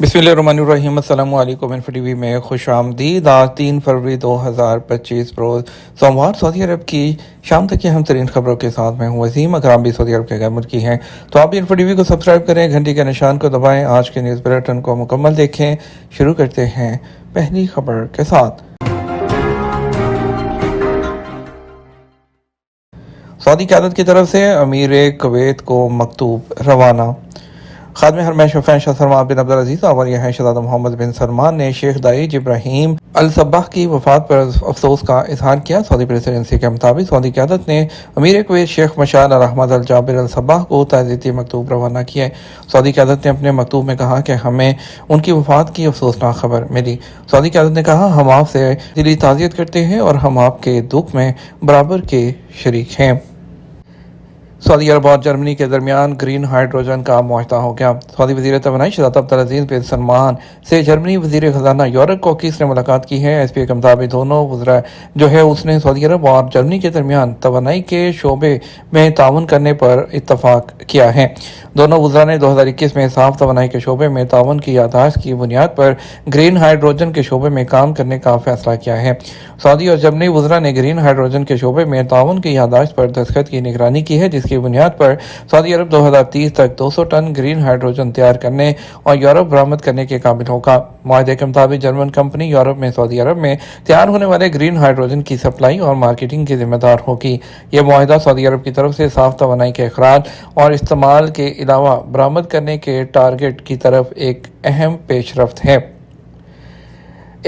बिस्मिल्लाहिर्रहमानिर्रहीम। अस्सलामु अलैकुम। इन्फो टीवी में खुश आमदीद। आज 3 फरवरी 2025 रोज़ सोमवार सऊदी अरब की शाम तक की अहम तरीन खबरों के साथ मैं हूँ वसीम। अगर आप भी सऊदी अरब के गैर मुल्की हैं तो आप भी इन्फो टीवी को सब्सक्राइब करें, घंटी के निशान को दबाएं, आज के न्यूज़ बुलेटिन को मुकम्मल देखें। शुरू करते हैं पहली खबर के साथ। सऊदी क़यादत की तरफ से अमीर कुवैत को मकतूब रवाना। खादिम हरमैन शाह सलमान बिन अब्दुल अजीज़ और यह है शहज़ादा मोहम्मद बिन सलमान ने शेख दाइज इब्राहिम अल सब्बाह की वफात पर अफसोस का इजहार किया। सऊदी प्रेस एजेंसी के मुताबिक सऊदी क़यादत ने अमीर कुवैत शेख मशाल अल अहमद अल जाबिर अल सब्बाह को ताज़ियती मकतूब रवाना किया है। सऊदी क़यादत ने अपने मकतूब में कहा कि हमें उनकी वफात की अफसोसनाक खबर मिली। सऊदी क़यादत ने कहा, हम आपसे दिली ताज़ियत करते हैं और हम आपके दुख में बराबर के शरीक हैं। सऊदी अरब और जर्मनी के दरमियान ग्रीन हाइड्रोजन का मुआहदा हो गया। सऊदी वज़ीर तवानाई शहज़ादा अब्दुल अजीज़ बिन सलमान से जर्मनी वज़ीर ख़जाना यूरप कोकिस ने मुलाकात की है। एसपीए के मुताबिक दोनों वज़रा जो है उसने सऊदी अरब और जर्मनी के दरमियान तवानाई के शोबे में ताउन करने पर इत्तफाक किया है। दोनों वज़रा ने 2021 में साफ तवानाई के शोबे में ताउन की याददाश्त की बुनियाद पर ग्रीन हाइड्रोजन के शोबे में काम करने का फैसला किया है। सऊदी और जर्मनी वज़रा ने ग्रीन हाइड्रोजन के शोबे में ताउन की याददाश्त पर दस्तखत की निगरानी की है, जिसकी बुनियाद पर सऊदी अरब 2030 तक 200 टन ग्रीन हाइड्रोजन तैयार करने और यूरोप बरामद करने के काबिल होगा। मुआहदे के मुताबिक जर्मन कंपनी यूरोप में सऊदी अरब में तैयार होने वाले ग्रीन हाइड्रोजन की सप्लाई और मार्केटिंग की जिम्मेदार होगी। यह मुआहदा सऊदी अरब की तरफ से साफ तवानाई के अखराज और इस्तेमाल के अलावा बरामद करने के टारगेट की तरफ एक अहम पेशरफ्त है।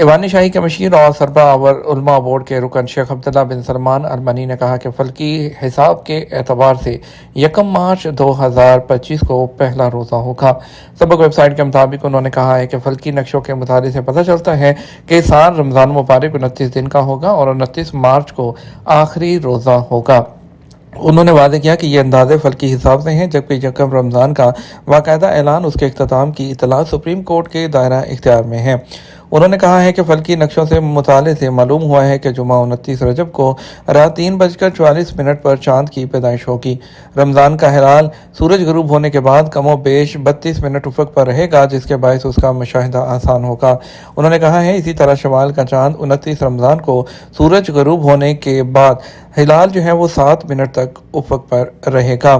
ईवान शाही के मशीर और सरबराह उलमा बोर्ड के रुकन शेख अब्दुल्ला बिन सलमान अरमनी ने कहा कि फल्की हिसाब के एतबार से 1 मार्च 2025 को पहला रोज़ा होगा। सबक वेबसाइट के मुताबिक उन्होंने कहा है कि फल्की नक्शों के मुताले से पता चलता है कि साल रमज़ान मुबारक 29 दिन का होगा और 29 मार्च को आखिरी रोज़ा होगा। उन्होंने वादे किया कि ये अंदाजे फल्की हिसाब से हैं, जबकि यकम रमज़ान का बाकायदा ऐलान उसके इख्तिताम की इतला सुप्रीम कोर्ट के दायरा इख्तियार में है। उन्होंने कहा है कि फल्की नक्शों से मुताले से मालूम हुआ है कि जुमा 29 रजब को रात 3:44 पर चांद की पैदाइश होगी। रमज़ान का हिलाल सूरज गरूब होने के बाद कमो बेश 32 मिनट उफक पर रहेगा, जिसके बायस उसका मुशाहिदा आसान होगा। उन्होंने कहा है इसी तरह शवाल का चांद 29 रमज़ान को सूरज गरूब होने के बाद हिलाल जो है वो 7 मिनट तक उफक पर रहेगा।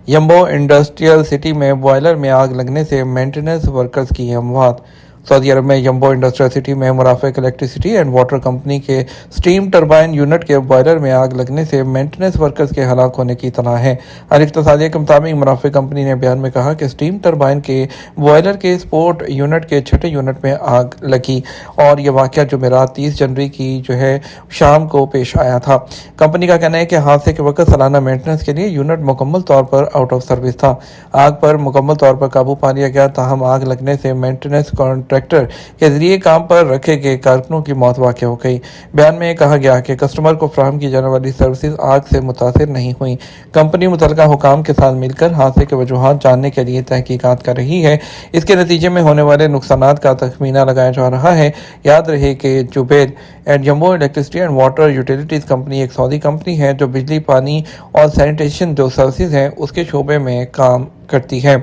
यम्बो इंडस्ट्रियल सिटी में बॉयलर में आग लगने से मेंटेनेंस वर्कर्स की अमवात। सऊदी अरब में यम्बो इंडस्ट्रियल सिटी में मुराफिक इलेक्ट्रिसिटी एंड वाटर कंपनी के स्टीम टरबाइन यूनिट के बॉयलर में आग लगने से मेंटेनेंस वर्कर्स के हलाक होने की इत्तला है। अल इक्तसादिया के मुताबिक मुराफिक कंपनी ने बयान में कहा कि स्टीम टरबाइन के बॉयलर के स्पोर्ट यूनिट के 6ठे यूनिट में आग लगी और यह वाक़या जुमेरात 30 जनवरी की जो है शाम को पेश आया था। कंपनी का कहना है कि हादसे के वक्त सालाना मेंटेनेंस के लिए यूनिट मुकम्मल तौर पर आउट ऑफ सर्विस था। आग पर मुकम्मल तौर पर काबू पा लिया गया, ताहम आग लगने से मेंटेनेंस ट्रैक्टर के जरिए काम पर रखे गए कारकुनों की मौत वाक़ हो गई। बयान में कहा गया कि कस्टमर को फराहम की जाने वाली सर्विसेज आग से मुतासिर नहीं हुई। कंपनी मुतलका हुकाम के साथ मिलकर हादसे के वजूहात जानने के लिए तहकीकात कर रही है। इसके नतीजे में होने वाले नुकसानात का तखमीना लगाया जा रहा है। याद रहे कि Zubair and jumbo electricity and water utilities company एक सऊदी कंपनी है जो बिजली, पानी और सैनिटेशन जो सर्विसेज हैं उसके शोबे में काम करती है।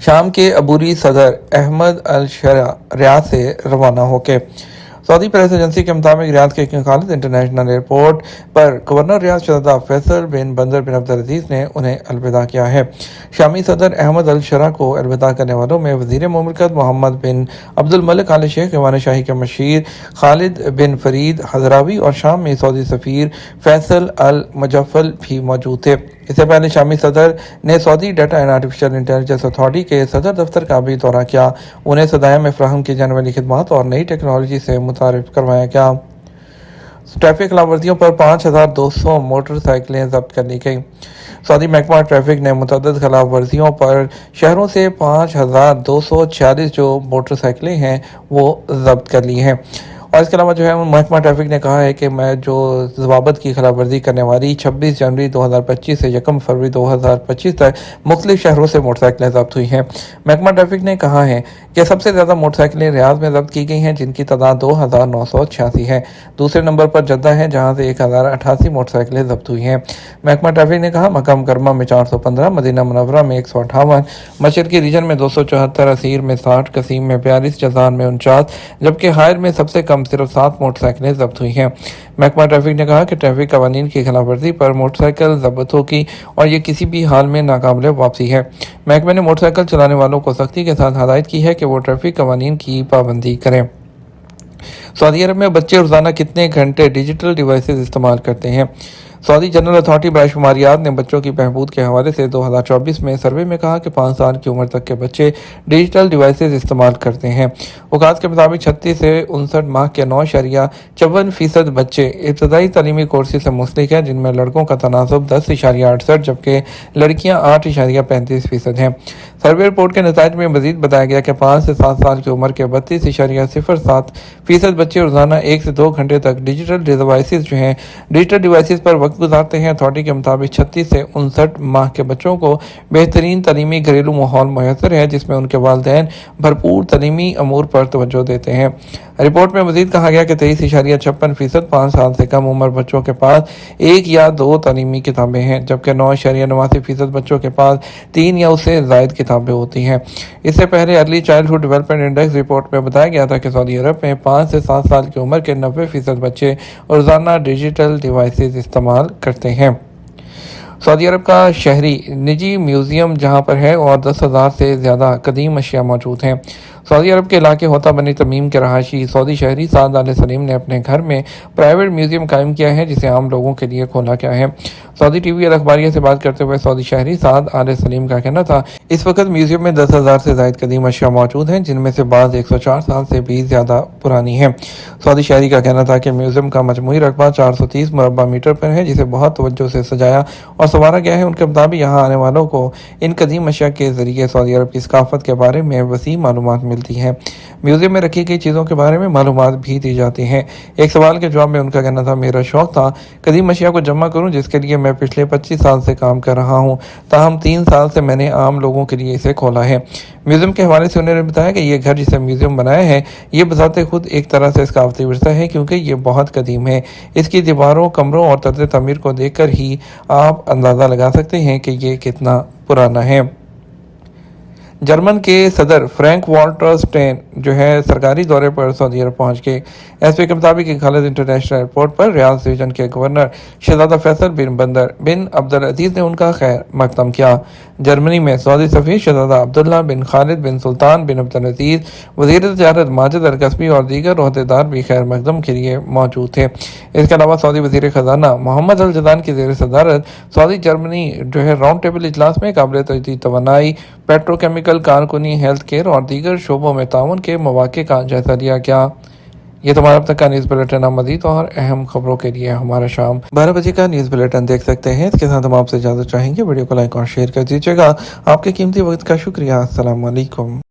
शाम के अबूरी सदर अहमद अल शरा रियाद से रवाना होके सऊदी प्रेस एजेंसी के मुताबिक रियाद के किंग खालिद इंटरनेशनल एयरपोर्ट पर गवर्नर रियाद शहज़ादा फैसल बिन बंदर बिन अब्दुल अजीज़ ने उन्हें अलविदा किया है। शामी सदर अहमद अल शरा को अलविदा करने वालों में वज़ीर मुमलिकत मोहम्मद बिन अब्दुल मलिक आल शेख, ईवान शाही के मशीर खालिद बिन फरीद हजरावी और शाम में सऊदी सफ़ीर फैसल अल मुजफ्फल भी मौजूद थे। इससे पहले शामी सदर ने Saudi data and artificial intelligence authority के सदर दफ्तर का भी दौरा किया। उन्हें सदाया में फ्राहम की जाने वाली खिदमत और नई टेक्नोलॉजी से मुतारिफ करवाया गया। ट्रैफिक खिलाफवर्जियों पर 5200 मोटरसाइकिलें जब्त कर ली गई। सऊदी महकमा ट्रैफिक ने मुतअद्दिद खिलाफ वर्जियों पर शहरों से 5246 जो मोटरसाइकिलें हैं वो जब्त कर ली हैं। اور اس کے علاوہ جو ہے محکمہ ٹریفک نے کہا ہے کہ میں جو ضوابط کی خلاف ورزی کرنے والی 26 جنوری 2025 سے 1 فروری 2025 تک مختلف شہروں سے موٹر سائیکلیں ضبط ہوئی ہیں۔ محکمہ ٹریفک نے کہا ہے کہ سب سے زیادہ موٹر سائیکلیں ریاض میں ضبط کی گئی ہیں، جن کی تعداد 2986 ہے۔ دوسرے نمبر پر جدہ ہے، جہاں سے 1088 موٹر سائیکلیں ضبط ہوئی ہیں۔ محکمہ ٹریفک نے کہا مکہ مکرمہ میں 415، مدینہ منورہ میں 158، مشرقی ریجن میں 274، اسیر میں 60، قصیم میں 42، جازان میں 49، جبکہ حائر میں سب سے کم صرف 7 موٹر سائیکلیں ضبط ہوئی ہیں۔ محکمہ ٹریفک نے کہا کہ ٹریفک قوانین کی خلاف ورزی پر موٹر سائیکل ضبط ہوگی اور یہ کسی بھی حال میں ناقابل واپسی ہے۔ محکمہ نے موٹر سائیکل چلانے والوں کو سختی کے ساتھ ہدایت کی ہے کہ وہ ٹریفک قوانین کی پابندی کریں۔ سعودی عرب میں بچے روزانہ کتنے گھنٹے ڈیجیٹل ڈیوائسز استعمال کرتے ہیں؟ سعودی جنرل اتھارٹی برائے شماریات نے بچوں کی بہبود کے حوالے سے 2024 میں سروے میں کہا کہ 5 سال کی عمر تک کے بچے ڈیجیٹل ڈیوائسز استعمال کرتے ہیں۔ اوقات کے مطابق 36 سے 59 ماہ کے 9.54% بچے ابتدائی تعلیمی کورسز سے منسلک ہیں، جن میں لڑکوں کا تناسب 10.68 جبکہ لڑکیاں 8.35% ہیں۔ سروے رپورٹ کے نتائج میں مزید بتایا گیا کہ 5 سے 7 سال کی عمر کے 32.07% بچے روزانہ 1 سے 2 گھنٹے تک ڈیجیٹل ڈیوائسز پر وقت گزارتے ہیں۔ اتھارٹی کے مطابق 36 سے 59 ماہ کے بچوں کو بہترین تعلیمی گھریلو ماحول میسر ہے، جس میں ان کے والدین بھرپور تعلیمی امور پر توجہ دیتے ہیں۔ رپورٹ میں مزید کہا گیا کہ 23.56% 5 سال سے کم عمر بچوں کے پاس 1 یا 2 تعلیمی کتابیں ہیں، جبکہ 9.89% بچوں کے پاس 3 یا اس سے زائد کتابیں ہوتی ہیں۔ اس سے پہلے early childhood development index report میں بتایا گیا تھا کہ سعودی عرب میں 5 سے 7 سال کی عمر کے 90% بچے روزانہ ڈیجیٹل ڈیوائسز استعمال کرتے ہیں۔ سعودی عرب کا شہری نجی میوزیم جہاں پر ہے اور 10,000 سے زیادہ قدیم اشیاء موجود ہیں۔ سعودی عرب کے علاقے ہوتا بنی تمیم کے رہائشی سعودی شہری سعد آل سلیم نے اپنے گھر میں پرائیویٹ میوزیم قائم کیا ہے، جسے عام لوگوں کے لیے کھولا گیا ہے۔ سعودی ٹی وی اخباریہ سے بات کرتے ہوئے سعودی شہری سعد آل سلیم کا کہنا تھا اس وقت میوزیم میں 10,000 سے زائد قدیم اشیاء موجود ہیں، جن میں سے بعض 104 سال سے بھی زیادہ پرانی ہیں۔ سعودی شہری کا کہنا تھا کہ میوزیم کا مجموعی رقبہ 430 مربع میٹر پر ہے، جسے بہت توجہ سے سجایا اور سنوارا گیا ہے۔ ان کے مطابق یہاں آنے والوں کو ان قدیم اشیاء کے ذریعے سعودی عرب کی ثقافت کے بارے میں وسیع معلومات ملتی ہیں۔ میوزیم میں رکھی گئی چیزوں کے بارے میں معلومات بھی دی جاتی ہیں۔ ایک سوال کے جواب میں ان کا کہنا تھا میرا شوق تھا قدیم اشیاء کو جمع کروں، جس کے لیے میں پچھلے 25 سال سے کام کر رہا ہوں، تاہم 3 سال سے میں نے عام لوگوں کے لیے اسے کھولا ہے۔ میوزیم کے حوالے سے انہوں نے بتایا کہ یہ گھر جسے میوزیم بنایا ہے یہ بذات خود ایک طرح سے ثقافتی ورثہ ہے، کیونکہ یہ بہت قدیم ہے۔ اس کی دیواروں، کمروں اور طرز تعمیر کو دیکھ کر ہی آپ اندازہ لگا سکتے ہیں کہ یہ کتنا پرانا ہے۔ جرمن کے صدر فرینک والٹر سٹین جو ہے سرکاری دورے پر سعودی عرب پہنچ گئے۔ ایس پی کے مطابق خالد انٹرنیشنل ایئرپورٹ پر ریاض ریجن کے گورنر شہزادہ فیصل بن عبدالعزیز نے ان کا خیر مقدم کیا۔ جرمنی میں سعودی سفیر شہزادہ عبداللہ بن خالد بن سلطان بن عبدالعزیز، وزیر تجارت ماجد الکسبی اور دیگر عہدیدار بھی خیر مقدم کے لیے موجود تھے۔ اس کے علاوہ سعودی وزیر خزانہ محمد الجدان کی زیر صدارت سعودی جرمنی جو ہے راؤنڈ ٹیبل اجلاس میں قابل تجدید توانائی، پیٹروکیمیکل کارکنی، ہیلتھ کیئر اور دیگر شعبوں میں تعاون کے مواقع کا جائزہ لیا گیا۔ یہ تمہارا اب تک کا نیوز بلیٹن ہے۔ مزید اور اہم خبروں کے لیے ہمارا شام 12 بجے کا نیوز بلیٹن دیکھ سکتے ہیں۔ اس کے ساتھ ہم آپ سے اجازت چاہیں گے، ویڈیو کو لائک اور شیئر کر دیجیے گا۔ آپ کے قیمتی وقت کا شکریہ۔ السلام علیکم۔